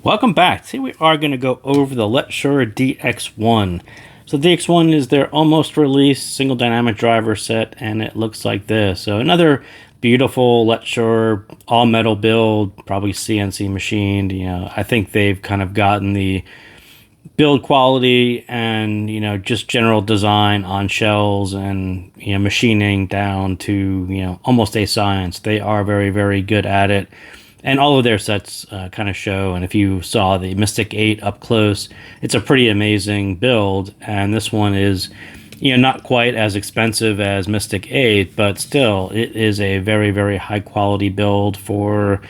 Welcome back. Today we are going to go over the Letshuoer DX1. So the DX1 is their almost released single dynamic driver set, and it looks like this. So another beautiful Letshuoer all metal build, probably CNC machined. I think they've kind of gotten the build quality and just general design on shells and machining down to almost a science. They are very, very good at it. And all of their sets kind of show. And if you saw the Mystic 8 up close, it's a pretty amazing build. And this one is, not quite as expensive as Mystic 8, but still, it is a very, very high quality build for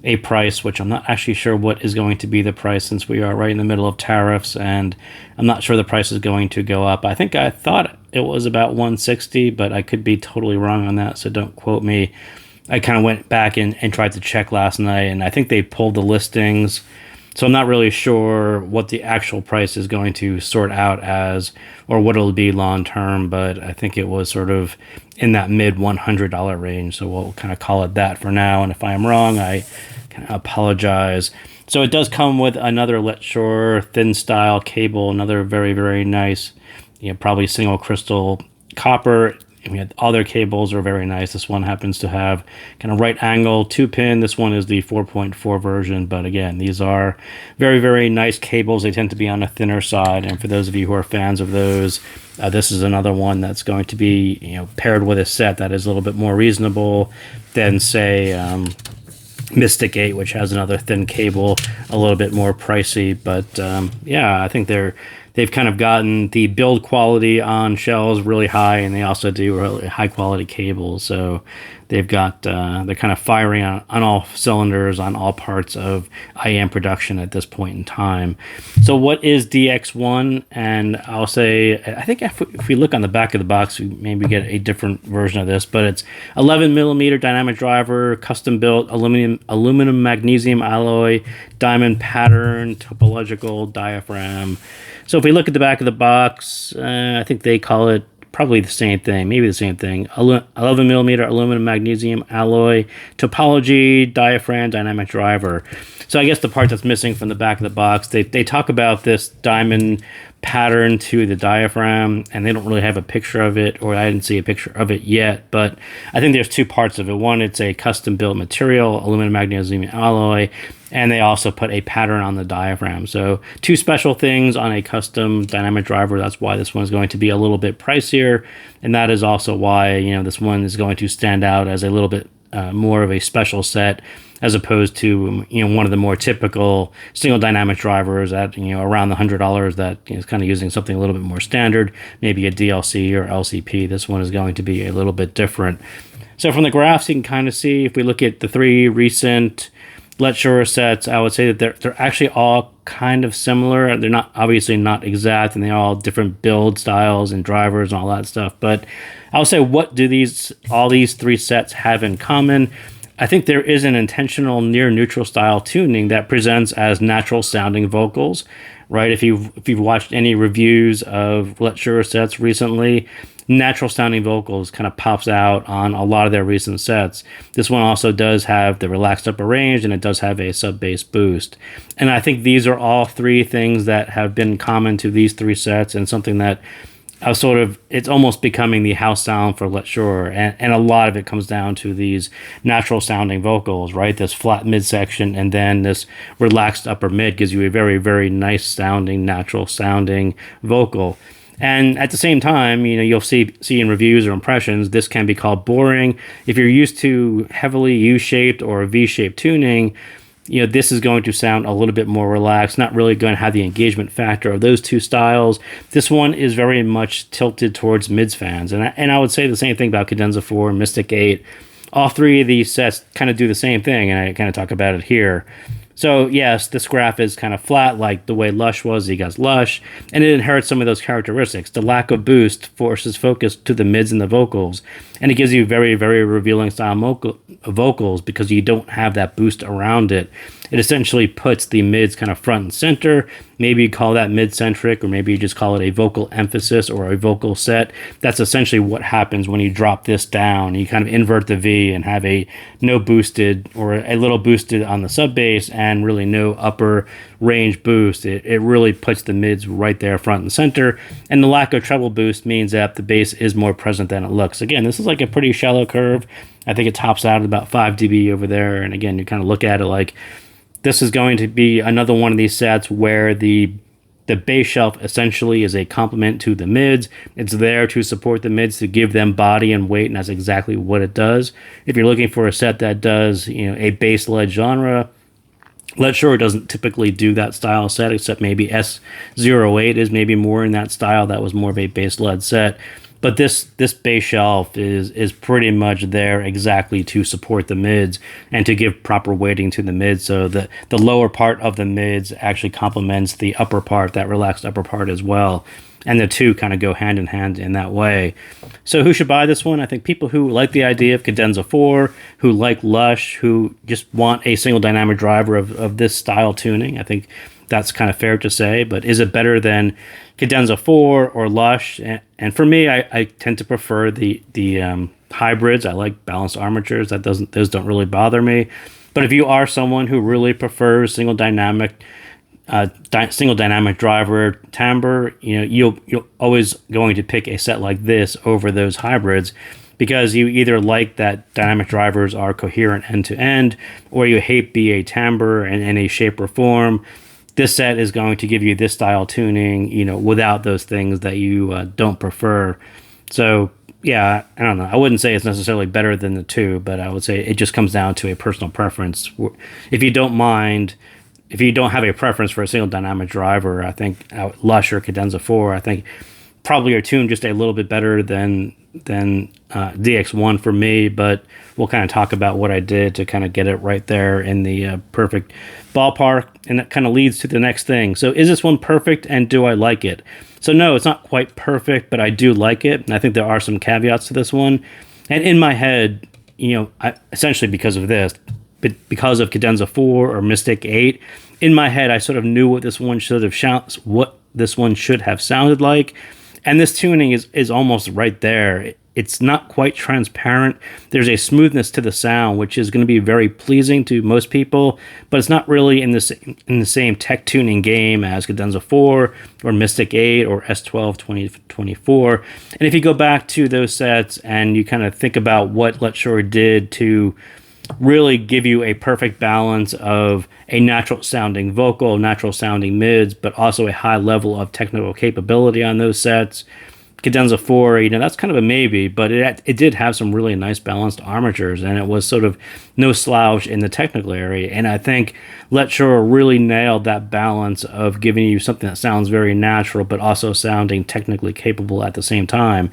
a price, which I'm not actually sure what is going to be the price since we are right in the middle of tariffs. And I'm not sure the price is going to go up. I thought it was about 160, but I could be totally wrong on that. So don't quote me. I kind of went back and tried to check last night, and I think they pulled the listings. So I'm not really sure what the actual price is going to sort out as or what it'll be long term, but I think it was sort of in that mid $100 range. So we'll kind of call it that for now. And if I am wrong, I kind of apologize. So it does come with another Letshuoer thin style cable, another very, very nice, probably single crystal copper. All their cables are very nice. This one happens to have kind of right angle 2-pin. This one is the 4.4 version. But again, these are very, very nice cables. They tend to be on the thinner side. And for those of you who are fans of those, this is another one that's going to be paired with a set that is a little bit more reasonable than, say, Mystic 8, which has another thin cable, a little bit more pricey. But I think they've kind of gotten the build quality on shells really high, and they also do really high quality cables. So they've got they're kind of firing on all cylinders on all parts of IAM production at this point in time. So what is DX1? And I'll say, I think if we look on the back of the box, we maybe get a different version of this, but it's 11 millimeter dynamic driver, custom built aluminum magnesium alloy, diamond pattern, topological diaphragm. So if we look at the back of the box, I think they call it probably the same thing, maybe the same thing. 11 millimeter aluminum magnesium alloy, topology, diaphragm, dynamic driver. So I guess the part that's missing from the back of the box, they talk about this diamond pattern to the diaphragm, and they don't really have a picture of it, or I didn't see a picture of it yet, but I think there's two parts of it. One, it's a custom built material, aluminum magnesium alloy, and they also put a pattern on the diaphragm. So two special things on a custom dynamic driver. That's why this one is going to be a little bit pricier, and that is also why this one is going to stand out as a little bit more of a special set, as opposed to one of the more typical single dynamic drivers at around the $100 that is kind of using something a little bit more standard, maybe a DLC or LCP. This one is going to be a little bit different. So from the graphs, you can kind of see, if we look at the three recent Letshuoer sets, I would say that they're actually all kind of similar. They're not obviously not exact, and they're all different build styles and drivers and all that stuff. But I would say, what do all these three sets have in common? I think there is an intentional near neutral style tuning that presents as natural sounding vocals, right? If you've watched any reviews of Letshuoer sets recently, natural sounding vocals kind of pops out on a lot of their recent sets. This one also does have the relaxed upper range, and it does have a sub bass boost. And I think these are all three things that have been common to these three sets, and something that it's almost becoming the house sound for Letshuoer, and a lot of it comes down to these natural sounding vocals, right? This flat midsection and then this relaxed upper mid gives you a very, very nice sounding, natural sounding vocal. And at the same time, you'll see in reviews or impressions, this can be called boring. If you're used to heavily U-shaped or V-shaped tuning, this is going to sound a little bit more relaxed, not really going to have the engagement factor of those two styles. This one is very much tilted towards mids fans. And I would say the same thing about Cadenza 4 and Mystic 8. All three of these sets kind of do the same thing, and I kind of talk about it here. So yes, this graph is kind of flat, like the way Lush was. You got Lush, and it inherits some of those characteristics. The lack of boost forces focus to the mids and the vocals, and it gives you very, very revealing style vocals because you don't have that boost around it. It essentially puts the mids kind of front and center. Maybe you call that mid-centric, or maybe you just call it a vocal emphasis or a vocal set. That's essentially what happens when you drop this down. You kind of invert the V and have a no boosted or a little boosted on the sub bass and really no upper range boost. It really puts the mids right there front and center. And the lack of treble boost means that the bass is more present than it looks. Again, this is like a pretty shallow curve. I think it tops out at about 5 dB over there. And again, you kind of look at it like this is going to be another one of these sets where the bass shelf essentially is a complement to the mids. It's there to support the mids, to give them body and weight, and that's exactly what it does. If you're looking for a set that does, a bass-led genre, Letshuoer doesn't typically do that style set, except maybe S08 is maybe more in that style. That was more of a bass-led set. But this bass shelf is pretty much there exactly to support the mids and to give proper weighting to the mids, so that the lower part of the mids actually complements the upper part, that relaxed upper part as well. And the two kind of go hand in hand in that way. So who should buy this one? I think people who like the idea of Cadenza 4, who like Lush, who just want a single dynamic driver of this style tuning. I think that's kind of fair to say, but is it better than Cadenza 4 or Lush? And for me, I tend to prefer the hybrids. I like balanced armatures. Those don't really bother me. But if you are someone who really prefers single dynamic driver timbre, you're always going to pick a set like this over those hybrids, because you either like that dynamic drivers are coherent end to end, or you hate BA timbre in any shape or form. This set is going to give you this style tuning, without those things that you don't prefer. So, yeah, I don't know. I wouldn't say it's necessarily better than the two, but I would say it just comes down to a personal preference. If you don't have a preference for a single dynamic driver, I think Lush or Cadenza 4, I think probably are tuned just a little bit better than DX1 for me, but we'll kind of talk about what I did to kind of get it right there in the perfect ballpark, and that kind of leads to the next thing. So is this one perfect, and do I like it? So no, it's not quite perfect, but I do like it, and I think there are some caveats to this one. And in my head, essentially because of this, but because of Cadenza 4 or Mystic 8, in my head I sort of knew what this one should have sounded like. And this tuning is almost right there. It's not quite transparent. There's a smoothness to the sound, which is going to be very pleasing to most people, but it's not really in the same tech tuning game as Cadenza 4 or Mystic 8 or S12 2024. And if you go back to those sets and you kind of think about what Letshuoer did to really give you a perfect balance of a natural sounding vocal, natural sounding mids, but also a high level of technical capability on those sets. Cadenza 4, that's kind of a maybe, but it did have some really nice balanced armatures, and it was sort of no slouch in the technical area. And I think Letshuoer really nailed that balance of giving you something that sounds very natural, but also sounding technically capable at the same time.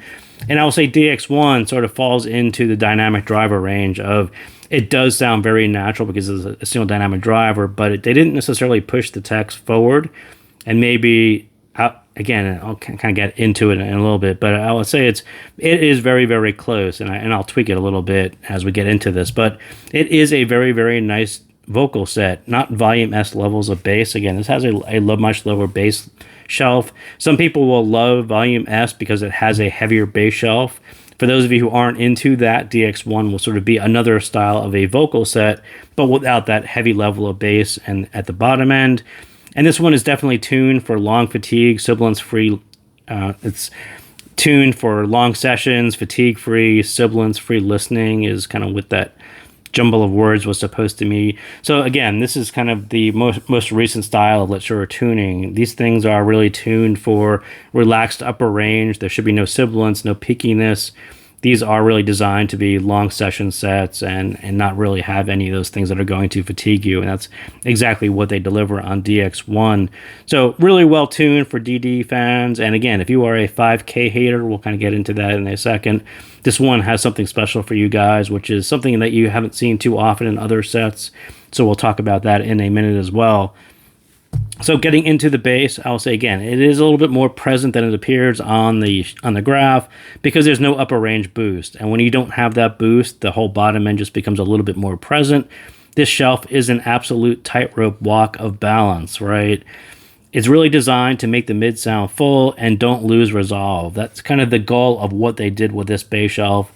And I will say DX1 sort of falls into the dynamic driver range of, it does sound very natural because it's a single dynamic driver, but they didn't necessarily push the text forward. And maybe, again, I'll kind of get into it in a little bit, but I would say it is very, very close, and I'll tweak it a little bit as we get into this. But it is a very, very nice vocal set, not volume S levels of bass. Again, this has a much lower bass shelf. Some people will love volume S because it has a heavier bass shelf. For those of you who aren't into that, DX1 will sort of be another style of a vocal set, but without that heavy level of bass and at the bottom end. And this one is definitely tuned for long fatigue, sibilance-free. It's tuned for long sessions, fatigue-free, sibilance-free listening is kind of what that jumble of words was supposed to mean. So again, this is kind of the most recent style of Letshuoer tuning. These things are really tuned for relaxed upper range. There should be no sibilance, no peakiness. These are really designed to be long session sets and not really have any of those things that are going to fatigue you. And that's exactly what they deliver on DX1. So really well tuned for DD fans. And again, if you are a 5K hater, we'll kind of get into that in a second. This one has something special for you guys, which is something that you haven't seen too often in other sets. So we'll talk about that in a minute as well. So getting into the bass, I'll say again, it is a little bit more present than it appears on the graph because there's no upper range boost. And when you don't have that boost, the whole bottom end just becomes a little bit more present. this shelf is an absolute tightrope walk of balance, right? It's really designed to make the mid sound full and don't lose resolve. That's kind of the goal of what they did with this bass shelf.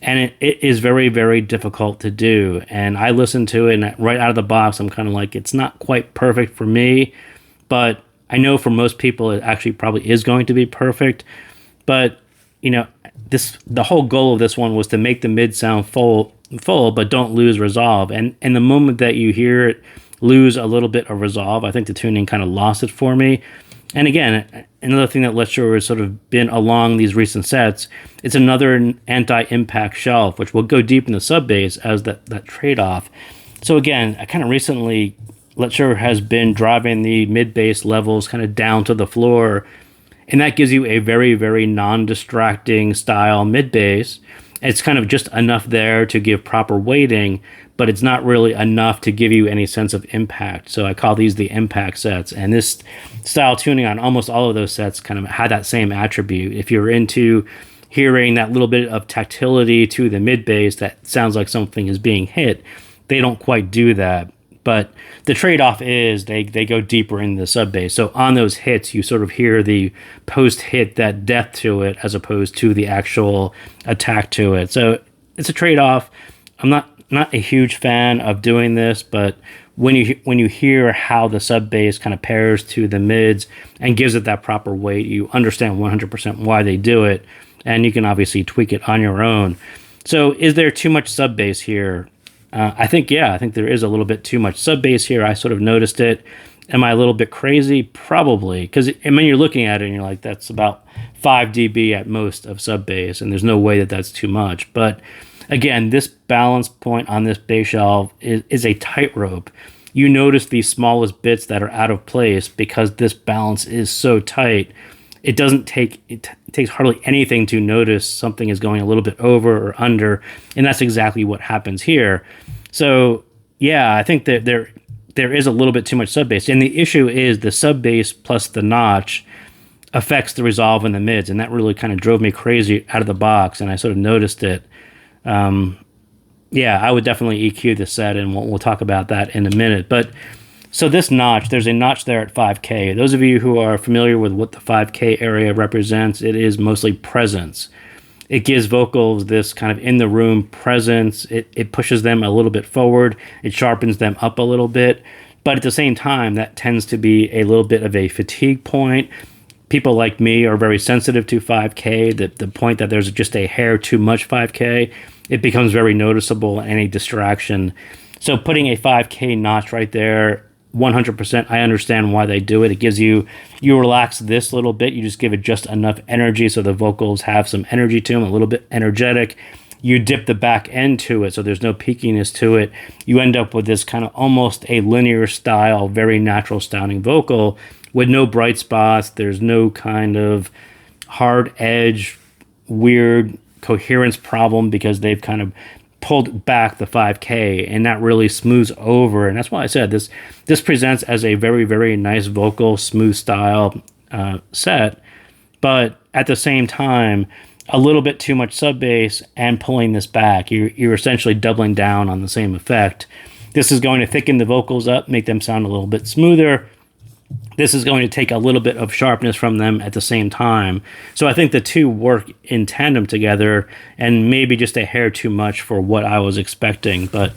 And it is very, very difficult to do. And I listened to it, and right out of the box, I'm kind of like, it's not quite perfect for me. But I know for most people, it actually probably is going to be perfect. But, you know, the whole goal of this one was to make the mid sound full, but don't lose resolve. And the moment that you hear it lose a little bit of resolve, I think the tuning kind of lost it for me. And again, another thing that Letshuoer has sort of been along these recent sets, it's another anti-impact shelf, which will go deep in the sub bass as that trade-off. So again, I kind of recently, Letshuoer has been driving the mid bass levels kind of down to the floor, and that gives you a very, very non-distracting style mid bass. It's kind of just enough there to give proper weighting, but it's not really enough to give you any sense of impact. So I call these the impact sets. And this style tuning on almost all of those sets kind of had that same attribute. If you're into hearing that little bit of tactility to the mid bass that sounds like something is being hit, they don't quite do that. But the trade-off is they go deeper in the sub bass. So on those hits, you sort of hear the post-hit, that depth to it, as opposed to the actual attack to it. So it's a trade-off. I'm not a huge fan of doing this, but when you hear how the sub bass kind of pairs to the mids and gives it that proper weight, you understand 100% why they do it, and you can obviously tweak it on your own. So is there too much sub bass here? I think there is a little bit too much sub bass here. I sort of noticed it. Am I a little bit crazy? Probably, because when you're looking at it and you're like, that's about 5 dB at most of sub bass, and there's no way that that's too much. But again, this balance point on this bass shelf is a tightrope. You notice the smallest bits that are out of place because this balance is so tight. It takes hardly anything to notice something is going a little bit over or under, and that's exactly what happens here. So yeah, I think that there is a little bit too much sub bass, and the issue is the sub bass plus the notch affects the resolve in the mids, and that really kind of drove me crazy out of the box, and I sort of noticed it. Yeah, I would definitely EQ the set, and we'll talk about that in a minute. But so this notch, there's a notch there at 5K. Those of you who are familiar with what the 5K area represents, it is mostly presence. It gives vocals this kind of in-the-room presence. It pushes them a little bit forward. It sharpens them up a little bit. But at the same time, that tends to be a little bit of a fatigue point. People like me are very sensitive to 5K. The point that there's just a hair too much 5K, it becomes very noticeable and a distraction. So putting a 5K notch right there, 100%, I understand why they do it. It gives you relax this little bit. You just give it just enough energy so the vocals have some energy to them, a little bit energetic. You dip the back end to it so there's no peakiness to it. You end up with this kind of almost a linear style, very natural sounding vocal with no bright spots. There's no kind of hard edge, weird coherence problem because they've kind of pulled back the 5K, and that really smooths over. And that's why I said this presents as a very, very nice vocal, smooth style set, but at the same time, a little bit too much sub bass and pulling this back. You're essentially doubling down on the same effect. This is going to thicken the vocals up, make them sound a little bit smoother. This is going to take a little bit of sharpness from them at the same time. So I think the two work in tandem together, and maybe just a hair too much for what I was expecting. But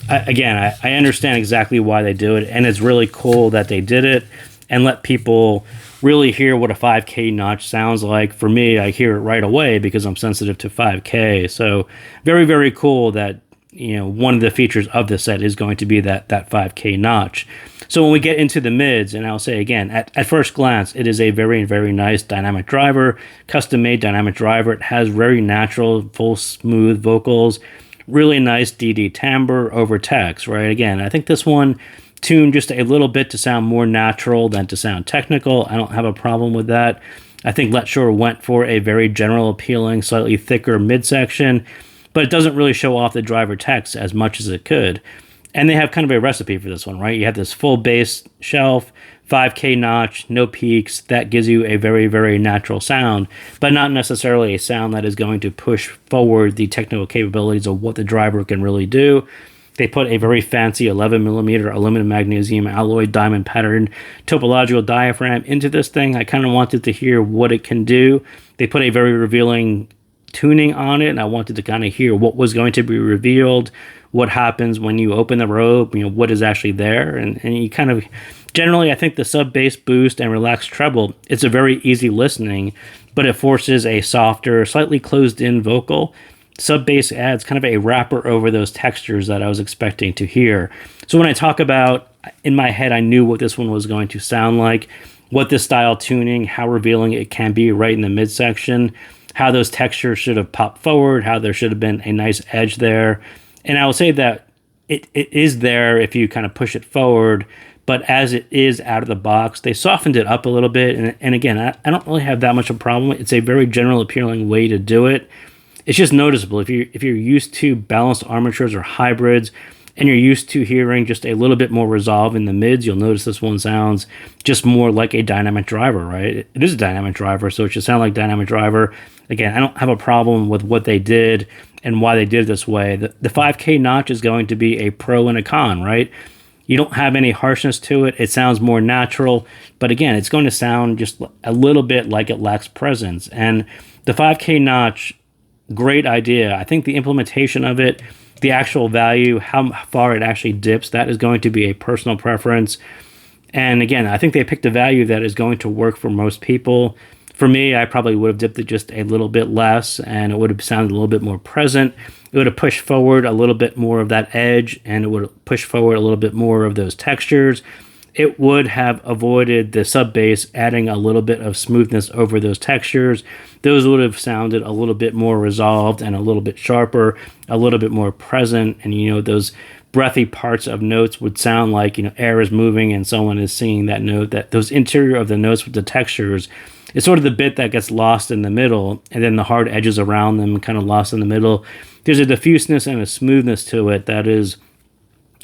I understand exactly why they do it, and it's really cool that they did it and let people really hear what a 5K notch sounds like. For me, I hear it right away because I'm sensitive to 5K. So very, very cool that, you know, one of the features of this set is going to be that 5K notch. So when we get into the mids, and I'll say again, at first glance, it is a very, very nice dynamic driver, custom-made dynamic driver. It has very natural, full, smooth vocals, really nice DD timbre over text, right? Again, I think this one tuned just a little bit to sound more natural than to sound technical. I don't have a problem with that. I think Letshuoer went for a very general appealing, slightly thicker midsection, but it doesn't really show off the driver text as much as it could. And they have kind of a recipe for this one, right? You have this full bass shelf, 5K notch, no peaks. That gives you a very, very natural sound, but not necessarily a sound that is going to push forward the technical capabilities of what the driver can really do. They put a very fancy 11 millimeter aluminum magnesium alloy diamond pattern topological diaphragm into this thing. I kind of wanted to hear what it can do. They put a very revealing tuning on it, and I wanted to kind of hear what was going to be revealed, what happens when you open the robe, what is actually there. And you kind of, generally, I think the sub bass boost and relaxed treble, it's a very easy listening, but it forces a softer, slightly closed in vocal. Sub bass adds kind of a wrapper over those textures that I was expecting to hear. So when I talk about, in my head, I knew what this one was going to sound like, what this style tuning, how revealing it can be right in the midsection, how those textures should have popped forward, how there should have been a nice edge there. And I will say that it is there if you kind of push it forward, but as it is out of the box, they softened it up a little bit. And again, I don't really have that much of a problem. It's a very general appealing way to do it. It's just noticeable if you're used to balanced armatures or hybrids, and you're used to hearing just a little bit more resolve in the mids, you'll notice this one sounds just more like a dynamic driver, right? It is a dynamic driver, so it should sound like dynamic driver. Again, I don't have a problem with what they did and why they did it this way. The 5K notch is going to be a pro and a con, right? You don't have any harshness to it. It sounds more natural, but again, it's going to sound just a little bit like it lacks presence. And the 5K notch, great idea. I think the implementation of it, the actual value, how far it actually dips, that is going to be a personal preference. And again, I think they picked a value that is going to work for most people. For me, I probably would have dipped it just a little bit less, and it would have sounded a little bit more present. It would have pushed forward a little bit more of that edge, and it would have pushed forward a little bit more of those textures. It would have avoided the sub bass adding a little bit of smoothness over those textures. Those would have sounded a little bit more resolved and a little bit sharper, a little bit more present. And, those breathy parts of notes would sound like, air is moving and someone is singing that note. That those interior of the notes with the textures is sort of the bit that gets lost in the middle, and then the hard edges around them kind of lost in the middle. There's a diffuseness and a smoothness to it that is,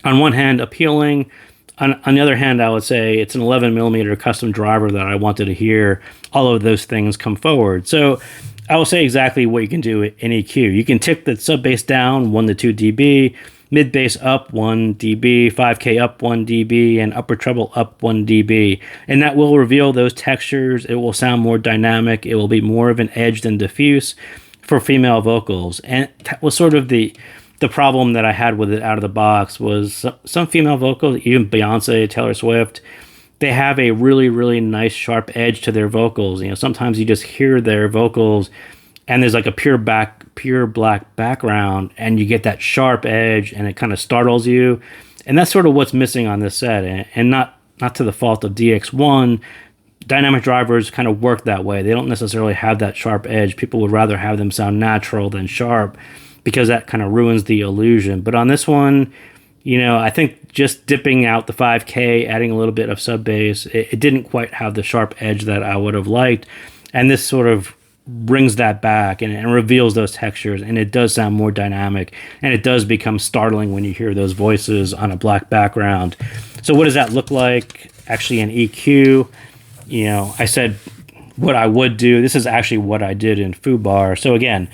on one hand, appealing. On the other hand, I would say it's an 11 millimeter custom driver that I wanted to hear all of those things come forward. So I will say exactly what you can do in EQ. You can tick the sub bass down 1 to 2 dB, mid bass up 1 dB, 5K up 1 dB, and upper treble up 1 dB. And that will reveal those textures. It will sound more dynamic. It will be more of an edge than diffuse for female vocals. And that was sort of the problem that I had with it out of the box. Was some female vocals, even Beyonce, Taylor Swift, they have a really, really nice sharp edge to their vocals. Sometimes you just hear their vocals and there's like a pure black background, and you get that sharp edge, and it kind of startles you. And that's sort of what's missing on this set, and not to the fault of DX1. Dynamic drivers kind of work that way. They don't necessarily have that sharp edge. People would rather have them sound natural than sharp, because that kind of ruins the illusion. But on this one, I think just dipping out the 5K, adding a little bit of sub bass, it didn't quite have the sharp edge that I would have liked. And this sort of brings that back and reveals those textures, and it does sound more dynamic, and it does become startling when you hear those voices on a black background. So what does that look like actually in EQ? I said what I would do. This is actually what I did in foobar. So again,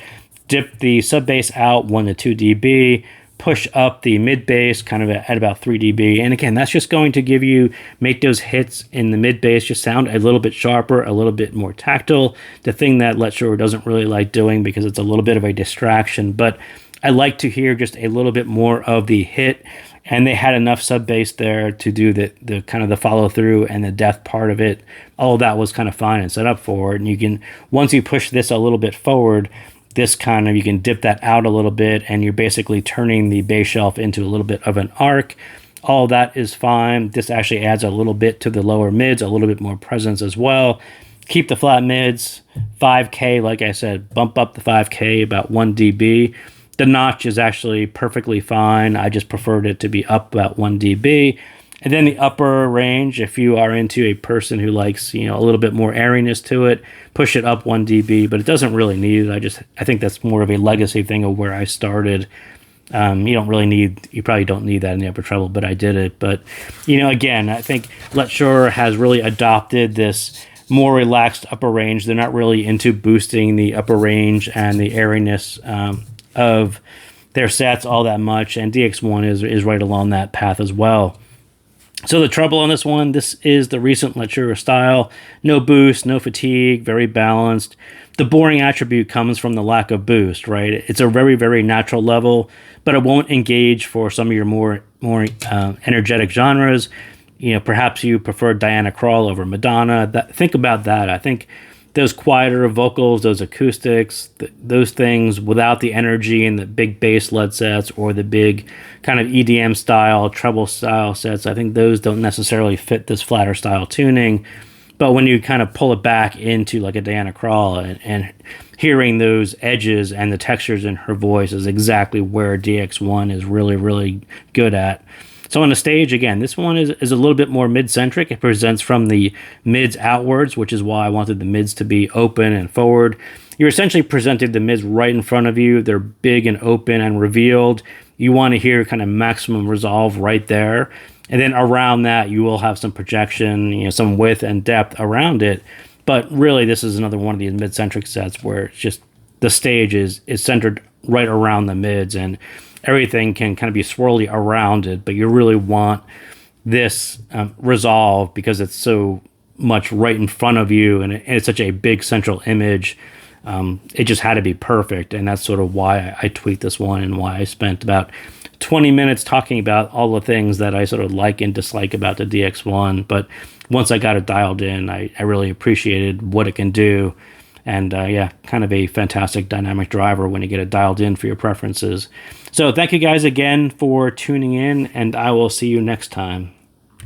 dip the sub bass out 1 to 2 dB, push up the mid bass kind of at about 3 dB. And again, that's just going to make those hits in the mid bass just sound a little bit sharper, a little bit more tactile. The thing that Letshuoer doesn't really like doing, because it's a little bit of a distraction. But I like to hear just a little bit more of the hit. And they had enough sub bass there to do the kind of the follow through and the depth part of it. All of that was kind of fine and set up for it. And once you push this a little bit forward, this kind of, you can dip that out a little bit, and you're basically turning the bass shelf into a little bit of an arc. All that is fine. This actually adds a little bit to the lower mids, a little bit more presence as well. Keep the flat mids, 5K, like I said, bump up the 5K about 1 dB. The notch is actually perfectly fine. I just preferred it to be up about 1 dB. And then the upper range, if you are into a person who likes, a little bit more airiness to it, push it up 1 dB, but it doesn't really need it. I think that's more of a legacy thing of where I started. You probably don't need that in the upper treble, but I did it. But, again, I think Letshuoer has really adopted this more relaxed upper range. They're not really into boosting the upper range and the airiness of their sets all that much, and DX1 is right along that path as well. So the treble on this one, this is the recent Letshuoer style. No boost, no fatigue, very balanced. The boring attribute comes from the lack of boost, right? It's a very, very natural level, but it won't engage for some of your more energetic genres. You know, perhaps you prefer Diana Krall over Madonna. Think about that. I think those quieter vocals, those acoustics, those things without the energy and the big bass lead sets or the big kind of EDM style, treble style sets, I think those don't necessarily fit this flatter style tuning. But when you kind of pull it back into like a Diana Krall and hearing those edges and the textures in her voice is exactly where DX1 is really, really good at. So on the stage, again, this one is a little bit more mid-centric. It presents from the mids outwards, which is why I wanted the mids to be open and forward. You're essentially presented the mids right in front of you. They're big and open and revealed. You want to hear kind of maximum resolve right there. And then around that, you will have some projection, you know, some width and depth around it. But really, this is another one of these mid-centric sets where it's just the stage is centered right around the mids, and everything can kind of be swirly around it, but you really want this resolve because it's so much right in front of you, and it's such a big central image. It just had to be perfect, and that's sort of why I tweaked this one and why I spent about 20 minutes talking about all the things that I sort of like and dislike about the DX1. But once I got it dialed in, I really appreciated what it can do. And yeah, kind of a fantastic dynamic driver when you get it dialed in for your preferences. So thank you guys again for tuning in, and I will see you next time.